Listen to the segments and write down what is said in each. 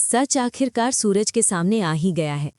सच आखिरकार सूरज के सामने आ ही गया है।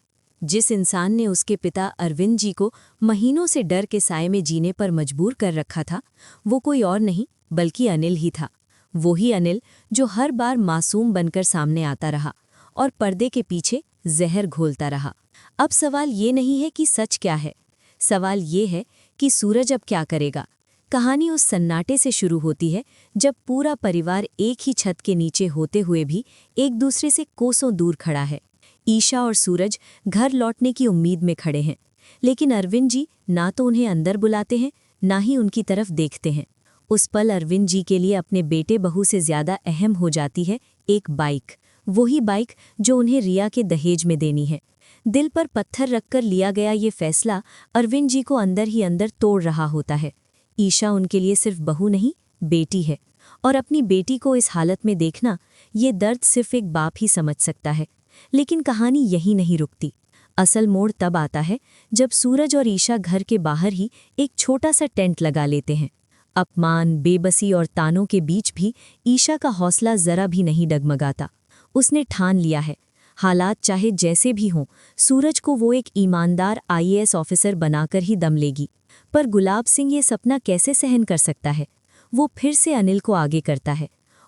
जिस इंसान ने उसके पिता अरविंद जी को महीनों से डर के साए में जीने पर मजबूर कर रखा था, वो कोई और नहीं बल्कि अनिल ही था। वही अनिल जो हर बार मासूम बनकर सामने आता रहा और पर्दे के पीछे जहर घोलता रहा। अब सवाल ये नहीं है कि सच क्या है, सवाल ये है कि सूरज अब क्या करेगा। कहानी उस सन्नाटे से शुरू होती है जब पूरा परिवार एक ही छत के नीचे होते हुए भी एक दूसरे से कोसों दूर खड़ा है। ईशा और सूरज घर लौटने की उम्मीद में खड़े हैं, लेकिन अरविंद जी ना तो उन्हें अंदर बुलाते हैं ना ही उनकी तरफ देखते हैं। उस पल अरविंद जी के लिए अपने बेटे बहू से ज्यादा अहम हो जाती है एक बाइक, वही बाइक जो उन्हें रिया के दहेज में देनी है। दिल पर पत्थर रखकर लिया गया ये फैसला अरविंद जी को अंदर ही अंदर तोड़ रहा होता है। ईशा उनके लिए सिर्फ बहू नहीं, बेटी है, और अपनी बेटी को इस हालत में देखना, ये दर्द सिर्फ एक बाप ही समझ सकता है। लेकिन कहानी यही नहीं रुकती। असल मोड़ तब आता है जब सूरज और ईशा घर के बाहर ही एक छोटा सा टेंट लगा लेते हैं। अपमान, बेबसी और तानों के बीच भी ईशा का हौसला जरा भी नहीं डगमगाता। उसने ठान लिया है, हालात चाहे जैसे भी हों, सूरज को वो एक ईमानदार आईएएस ऑफिसर बनाकर ही दम लेगी। पर गुलाब सिंह ये सपना कैसे सहन कर सकता है। वो फिर से अनिल को आगे करता है,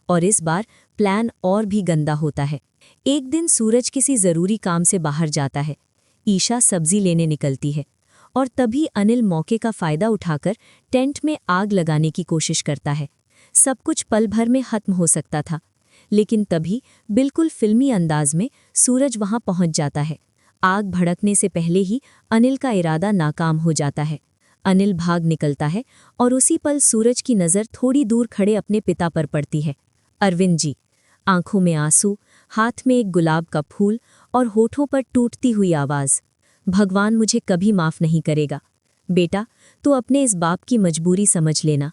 और इस बार प्लान और भी गंदा होता है। एक दिन सूरज किसी ज़रूरी काम से बाहर जाता है, ईशा सब्जी लेने निकलती है, और तभी अनिल मौके का फ़ायदा उठाकर टेंट में आग लगाने की कोशिश करता है। सब कुछ पल भर में खत्म हो सकता था, लेकिन तभी बिल्कुल फिल्मी अंदाज में सूरज वहां पहुंच जाता है। आग भड़कने से पहले ही अनिल का इरादा नाकाम हो जाता है। अनिल भाग निकलता है और उसी पल सूरज की नज़र थोड़ी दूर खड़े अपने पिता पर पड़ती है, अरविंद जी। आंखों में आंसू, हाथ में एक गुलाब का फूल और होठों पर टूटती हुई आवाज़, भगवान मुझे कभी माफ़ नहीं करेगा। बेटा, तू अपने इस बाप की मजबूरी समझ लेना।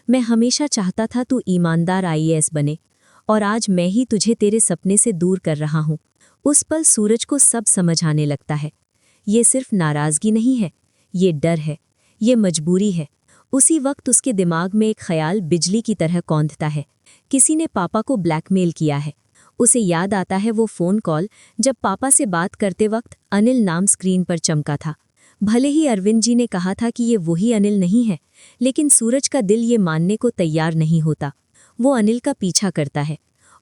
मैं हमेशा चाहता था तू ईमानदार आईएएस बने, और आज मैं ही तुझे तेरे सपने से दूर कर रहा हूँ। उस पल सूरज को सब समझ आने लगता है। ये सिर्फ नाराज़गी नहीं है, ये डर है, ये मजबूरी है। उसी वक्त उसके दिमाग में एक ख्याल बिजली की तरह कौंधता है। किसी ने पापा को ब्लैकमेल किया है। उसे याद आता है वो फ़ोन कॉल जब पापा से बात करते वक्त अनिल नाम स्क्रीन पर चमका था। भले ही अरविंद जी ने कहा था कि ये वही अनिल नहीं है, लेकिन सूरज का दिल ये मानने को तैयार नहीं होता। वो अनिल का पीछा करता है,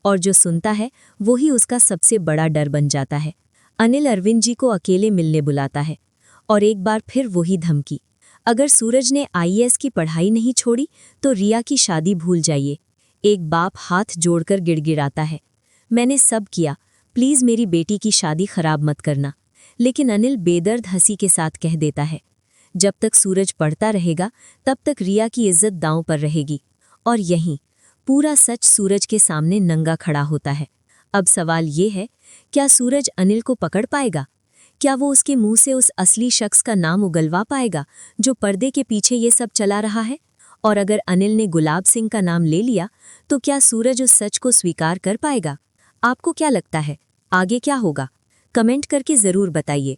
और जो सुनता है वही उसका सबसे बड़ा डर बन जाता है। अनिल अरविंद जी को अकेले मिलने बुलाता है, और एक बार फिर वही धमकी, अगर सूरज ने आईएएस की पढ़ाई नहीं छोड़ी तो रिया की शादी भूल जाइए। एक बाप हाथ जोड़कर गिड़गिड़ाता है, मैंने सब किया, प्लीज़ मेरी बेटी की शादी खराब मत करना। लेकिन अनिल बेदर्द हंसी के साथ कह देता है, जब तक सूरज पढ़ता रहेगा तब तक रिया की इज्जत दांव पर रहेगी। और यहीं पूरा सच सूरज के सामने नंगा खड़ा होता है। अब सवाल ये है, क्या सूरज अनिल को पकड़ पाएगा? क्या वो उसके मुंह से उस असली शख्स का नाम उगलवा पाएगा जो पर्दे के पीछे ये सब चला रहा है? और अगर अनिल ने गुलाब सिंह का नाम ले लिया तो क्या सूरज उस सच को स्वीकार कर पाएगा? आपको क्या लगता है, आगे क्या होगा? कमेंट करके ज़रूर बताइए।